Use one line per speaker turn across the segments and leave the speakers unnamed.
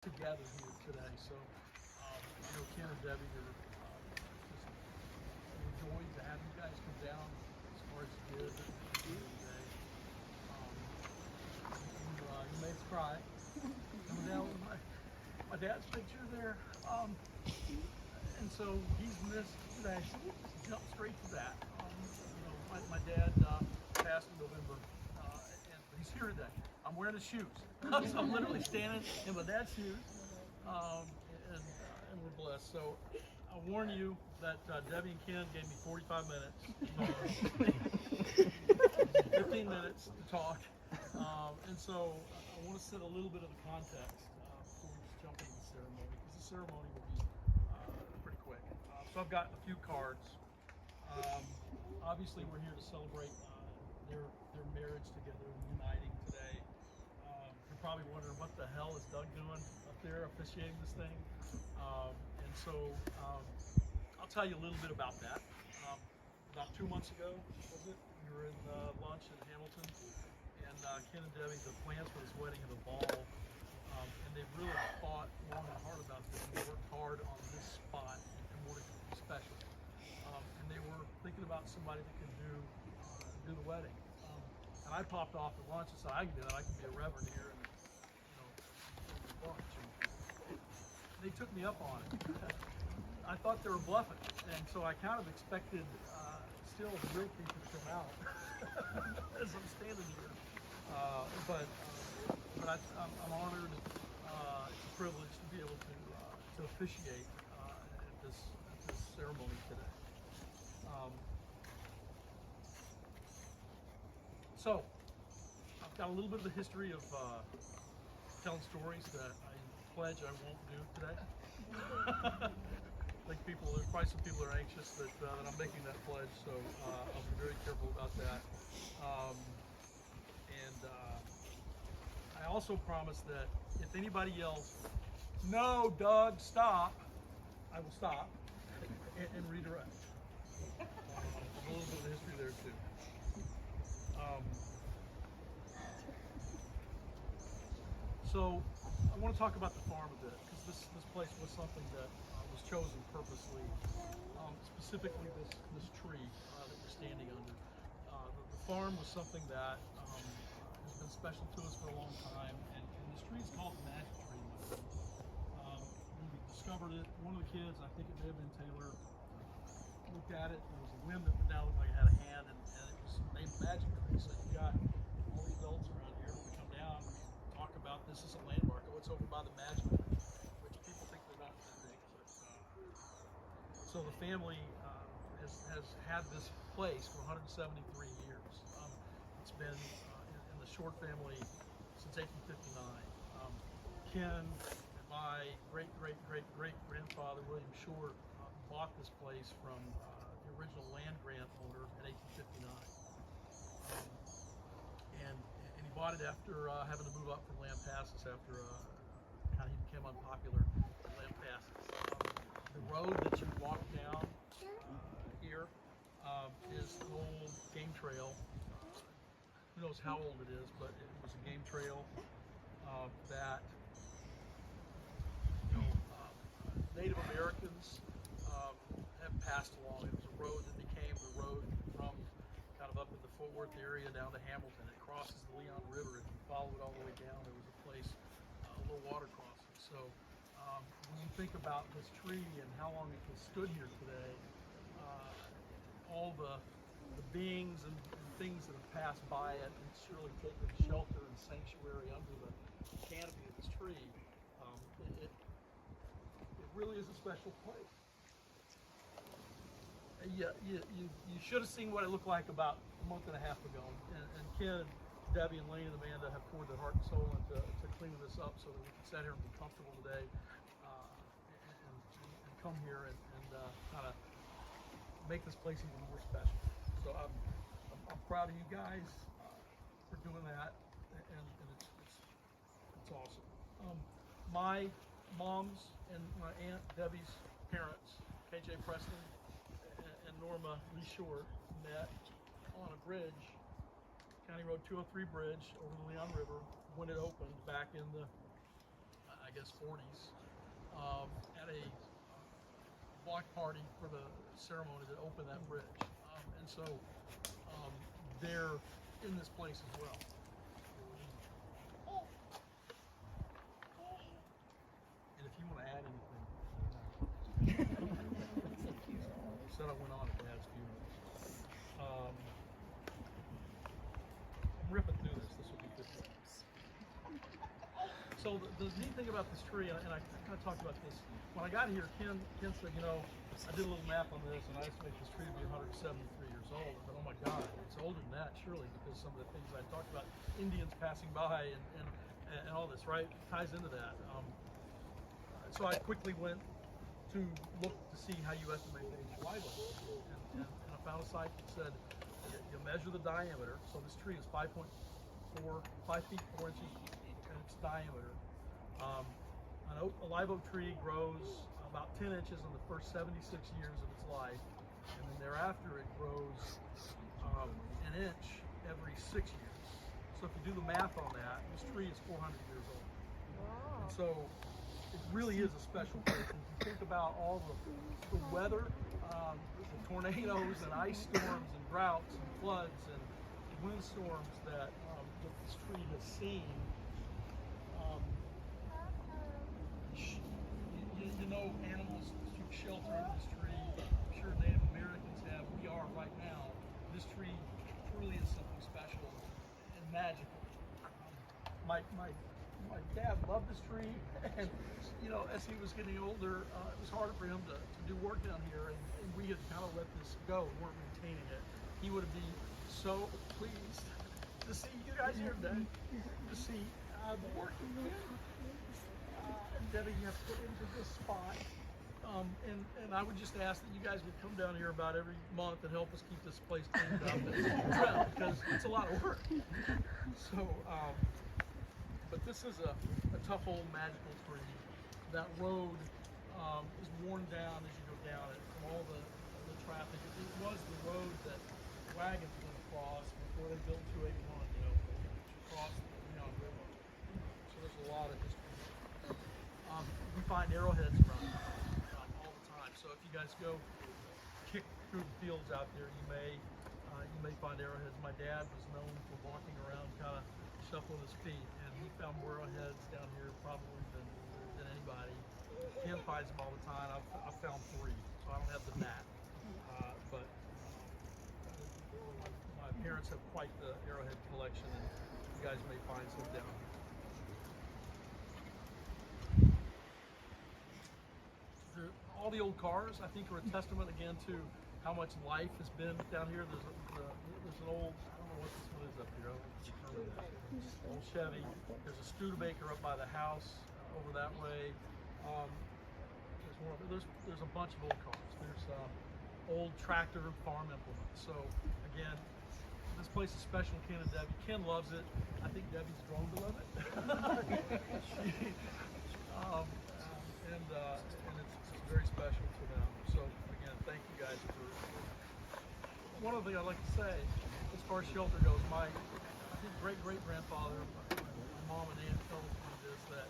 together here today. So, I know Ken and Debbie are just enjoyed to have you guys come down as far as you did today. You made us cry. Coming down with my dad's picture there. And so he's missed today. So we'll just jump straight to that. My dad passed in November, and he's here today. I'm wearing his shoes. So I'm literally standing in my dad's shoes, and we're blessed. So I warn you that Debbie and Ken gave me 45 minutes, 15 minutes to talk. And so I want to set a little bit of the context before we just jump into the ceremony, because the ceremony will be pretty quick. So I've got a few cards. Obviously, we're here to celebrate their marriage together and uniting today. You're probably wondering, what the hell is Doug doing up there officiating this thing? And so I'll tell you a little bit about that. About 2 months ago, was it? We were in lunch in Hamilton, and Ken and Debbie, the plans for this wedding have evolved, and they've really thought long and hard about this, and they worked hard on this spot and wanted it to be special. And they were thinking about somebody that could do the wedding. And I popped off at lunch and said, I can do that. I can be a reverend here and lunch. And they took me up on it. I thought they were bluffing, and so I kind of expected still the real people to come out as I'm standing here. But I'm honored. It's a privilege to be able to officiate at this ceremony today. So I've got a little bit of the history of telling stories that I pledge I won't do today. I think there's probably some people that are anxious that I'm making that pledge, so I'll be very careful about that. I also promise that if anybody yells, "No, Doug, stop," I will stop and redirect. A little bit of history there too. So I want to talk about the farm a bit, because this place was something that was chosen purposely, specifically this tree that we're standing under. The farm was something that has been special to us for a long time, and this tree is called the magic tree. When we discovered it, one of the kids, I think it may have been Taylor, looked at it. There was a limb that went down, looked like it had a hand, and it was named magic tree. So you got all the adults around here when we come down, we talk about this as a landmark. Oh, it's over by the magic tree, which people think they're not that big. But so the family has had this place for 173 years. It's been in the Short family since 1859. Ken and my great-great-great-great-grandfather, William Short, bought this place from the original land grant owner in 1859. And he bought it after having to move up from Lampasas after he became unpopular in Lampasas. The road that you walk down here is an old game trail. Who knows how old it is, but it was a game trail that Native Americans have passed along. It was a road that became the road from kind of up in the Fort Worth area down to Hamilton. It crosses the Leon River. If you follow it all the way down, there was a place, a little water crossing. So when you think about this tree and how long it has stood here today, all the beings and things that have passed by it, and surely taken shelter and sanctuary under the canopy of this tree, it really is a special place. You should have seen what it looked like about a month and a half ago, and Ken, Debbie, and Lane and Amanda have poured their heart and soul into cleaning this up so that we can sit here and be comfortable today, and come here and kind of make this place even more special. So I'm proud of you guys for doing that, and it's awesome. My mom's and my aunt Debbie's parents, KJ Preston and Norma Lee Short, met on a bridge, County Road 203 bridge over the Leon River, when it opened back in the, I I guess, 40s, at a block party for the ceremony that opened that bridge. And so they're in this place as well. And if you want to add anything, said I went on at Dad's funeral. I'm ripping through this. This will be good. So the neat thing about this tree, and I kind of talked about this when I got here. Ken said, you know, I did a little math on this, and I estimate this tree to be 173 years old. I thought, oh my God, it's older than that, surely, because some of the things I talked about, Indians passing by and all this, right, ties into that. So I quickly went to look to see how you estimate the age of live oak, and I found a site that said you measure the diameter. So this tree is 5 feet 4 inches in its diameter. A live oak tree grows about 10 inches in the first 76 years of its life, and then thereafter it grows an inch every 6 years. So if you do the math on that, this tree is 400 years old. Wow. And so it really is a special place. And if you think about all the weather, the tornadoes and ice storms and droughts and floods and windstorms that this tree has seen, you know, animals took shelter under this tree. I'm sure Native Americans have. We are right now. This tree truly is something special and magical. My dad loved this tree, and you know, as he was getting older, it was harder for him to do work down here, and we had kind of let this go. We weren't maintaining it. He would be so pleased to see you guys here today, to see the work you did. Debbie, you have put into this spot, and I would just ask that you guys would come down here about every month and help us keep this place cleaned up and trimmed, because it's a lot of work. So, but this is a tough old magical tree. That road is worn down as you go down it from all the traffic. It was the road that wagons went across before they built 281. You know, across the river. So there's a lot of history. We find arrowheads around all the time. So if you guys go kick through the fields out there, you may find arrowheads. My dad was known for walking around kind of shuffling his feet, and he found more arrowheads down here probably than anybody. Ken finds them all the time. I've found 3, so I don't have the map. But my parents have quite the arrowhead collection, and you guys may find some down here. All the old cars, I think, are a testament again to how much life has been down here. There's an old, I don't know what this one is up here. Old Chevy. There's a Studebaker up by the house over that way. There's a bunch of old cars. There's old tractor and farm implements. So again, this place is special. Ken and Debbie. Ken loves it. I think Debbie's grown to love it. And it's very special to them. So again, thank you guys for. One other thing I'd like to say, as far as shelter goes, my great-great-grandfather, my mom and aunt told me this, that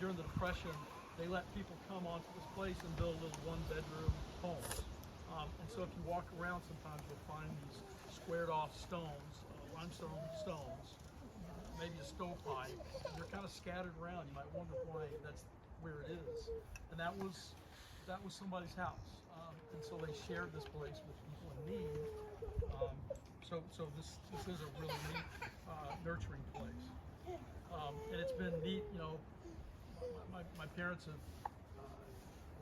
during the Depression, they let people come onto this place and build little one-bedroom homes. And so if you walk around, sometimes you'll find these squared-off stones, limestone stones, maybe a stovepipe. They're kind of scattered around. You might wonder why that's where it is, and that was somebody's house, and so they shared this place with people in need. So this is a really neat, nurturing place, and it's been neat. You know, my parents have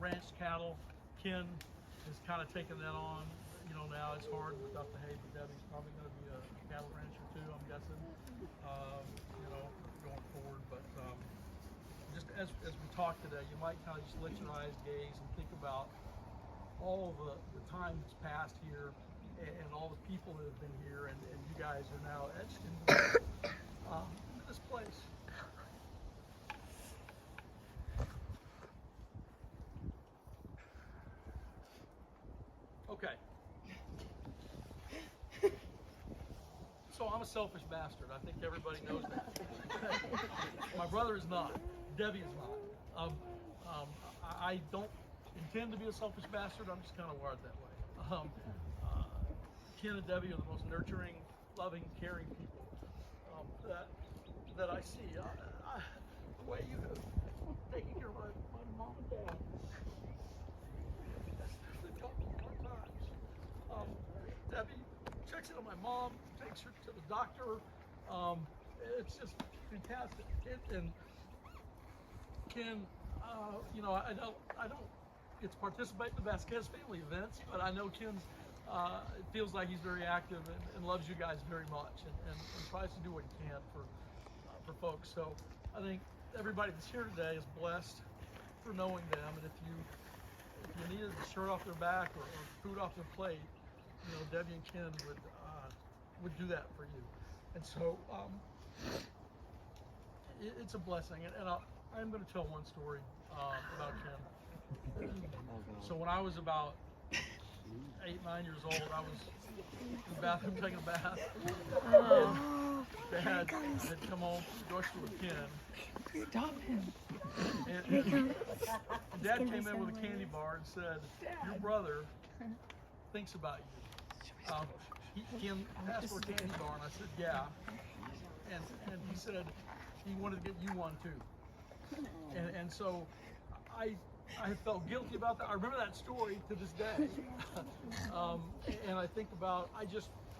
ranched cattle. Ken has kind of taken that on. You know, now it's hard without the hay, but Debbie's probably going to be a cattle rancher too, I'm guessing. You know, going forward, but. Just as we talk today, you might kind of just let your eyes gaze and think about all the time that's passed here and all the people that have been here, and you guys are now etched into this place. Okay. So I'm a selfish bastard. I think everybody knows that. My brother is not. Debbie is not. I don't intend to be a selfish bastard. I'm just kind of wired that way. Ken and Debbie are the most nurturing, loving, caring people that I see. The way you have taken care of my mom and dad, they've taught me hard times. Debbie checks in on my mom, takes her to the doctor. It's just fantastic. And Ken, I don't get to participate in the Vasquez family events, but I know Ken's. It feels like he's very active and loves you guys very much, and tries to do what he can for folks. So I think everybody that's here today is blessed for knowing them. And if you needed a shirt off their back or food off their plate, Debbie and Ken would do that for you. And so it's a blessing. And I'm going to tell one story about Ken. So when I was about 8, 9 years old, I was in the bathroom taking a bath. And Dad had come home from the grocery with Ken.
Stop him.
And Dad came in with a candy bar and said, "Your brother thinks about you." Ken asked for a candy bar, and I said, "Yeah." And he said he wanted to get you one too. And so I felt guilty about that. I remember that story to this day. And I think about,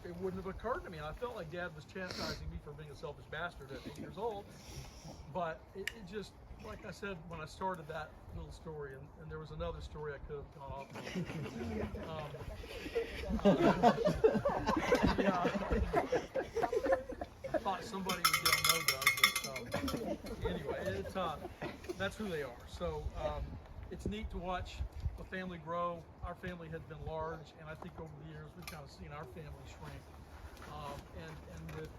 it wouldn't have occurred to me. And I felt like Dad was chastising me for being a selfish bastard at 8 years old. But it just, like I said when I started that little story, and there was another story I could have gone off on. I thought somebody would get on no Doug, but anyway, that's who they are. So it's neat to watch a family grow. Our family had been large, and I think over the years we've kind of seen our family shrink. And with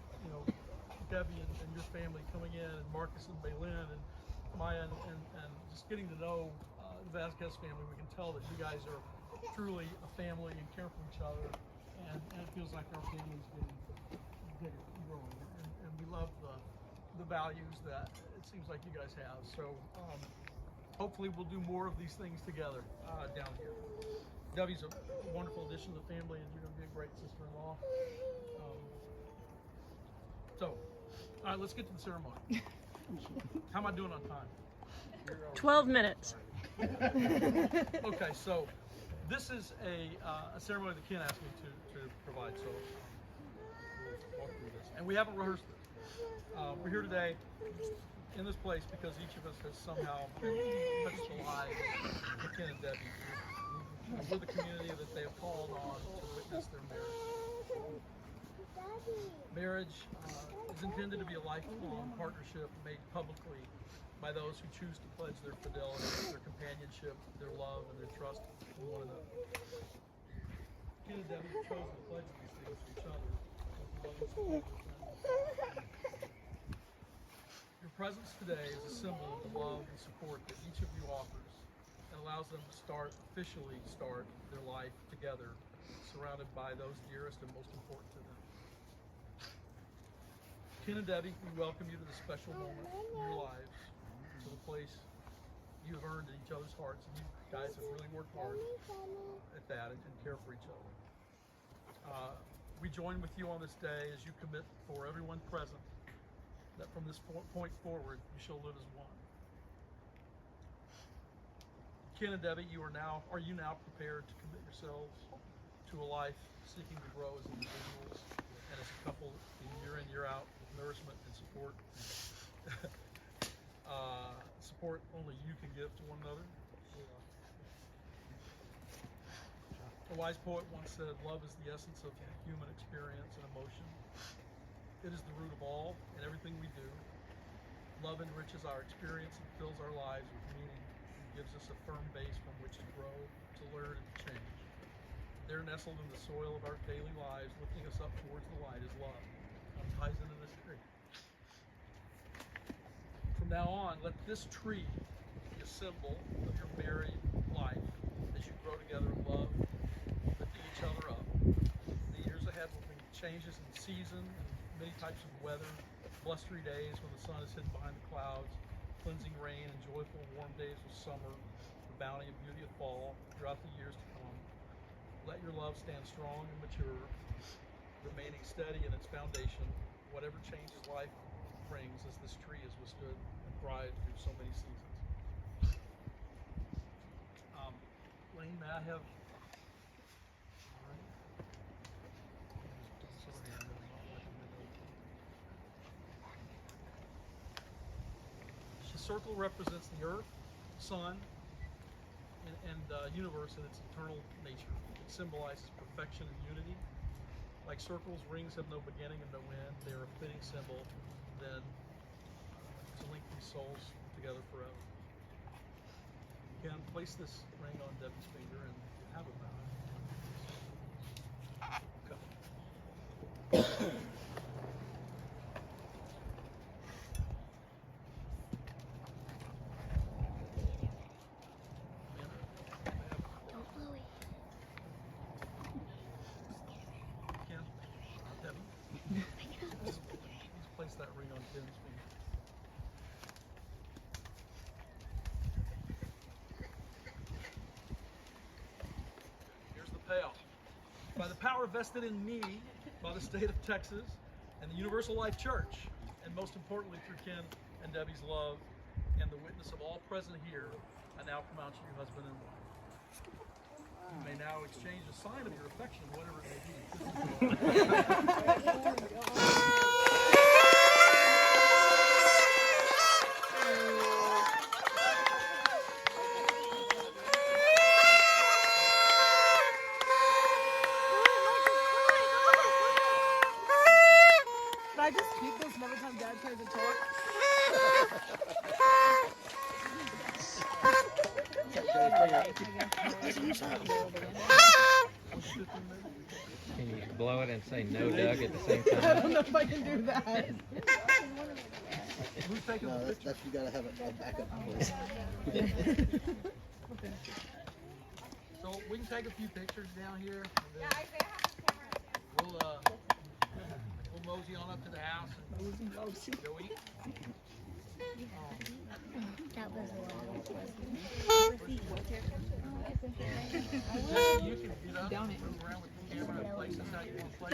Debbie and your family coming in, and Marcus and Baylin and Maya, and just getting to know the Vasquez family, we can tell that you guys are truly a family and care for each other. And it feels like our family's getting bigger and growing, and we love the values that it seems like you guys have. So hopefully we'll do more of these things together down here. Debbie's a wonderful addition to the family, and you're going to be a great sister-in-law. All right, let's get to the ceremony. How am I doing on time?
12 minutes.
Okay, so this is a ceremony that Ken asked me to provide, so we'll walk through this. And we haven't rehearsed this. We're here today in this place because each of us has somehow touched the lives of Ken and Debbie. We're the community that they have called on to witness their marriage. Marriage is intended to be a lifelong partnership made publicly by those who choose to pledge their fidelity, their companionship, their love, and their trust in one another. Ken and Debbie have chosen to pledge these things to each other with the love and support of their family. Your presence today is a symbol of the love and support that each of you offers, and allows them to officially start their life together, surrounded by those dearest and most important to them. Ken and Debbie, we welcome you to this special moment in your lives, to the place you have earned in each other's hearts, and you guys have really worked hard at that and care for each other. We join with you on this day as you commit for everyone present that from this point forward you shall live as one. Ken and Debbie, are you now prepared to commit yourselves to a life seeking to grow as individuals and as a couple year in, year out, with nourishment and support? Support only you can give to one another. A wise poet once said, "Love is the essence of human experience and emotion. It is the root of all and everything we do. Love enriches our experience and fills our lives with meaning and gives us a firm base from which to grow, to learn, and to change. There, nestled in the soil of our daily lives, lifting us up towards the light, is love." Ties into this tree. From now on, let this tree be a symbol of your married life as you grow together in love, lifting each other up. The years ahead will bring changes in season and many types of weather, blustery days when the sun is hidden behind the clouds, cleansing rain and joyful warm days of summer, the bounty and beauty of fall throughout the years to come. Let your love stand strong and mature, remaining steady in its foundation, whatever changes life brings, as this tree has withstood and thrived through so many seasons. Lane, may I have? The circle represents the earth, sun, and universe in its eternal nature. It symbolizes perfection and unity. Like circles, rings have no beginning and no end. They are a fitting symbol then to link these souls together forever. You can place this ring on Debbie's finger and you have it now. Okay. Place that ring on Ken's finger. Here's the payoff. By the power vested in me by the state of Texas and the Universal Life Church, and most importantly through Ken and Debbie's love and the witness of all present here, I now pronounce you husband and wife. You may now exchange a sign of your affection, whatever it may be.
Can I just keep this every time Dad tries to talk?
Can you blow it and say no, Doug, at the same
I
time?
don't know if I can do that.
Who's taking
No,
the
that's,
picture?
you gotta have a backup voice.
So we can take a few pictures down here. And then we'll mosey on up to the house and go eat.
That was a lot.
You can get up and move around with the camera and places how you want to play.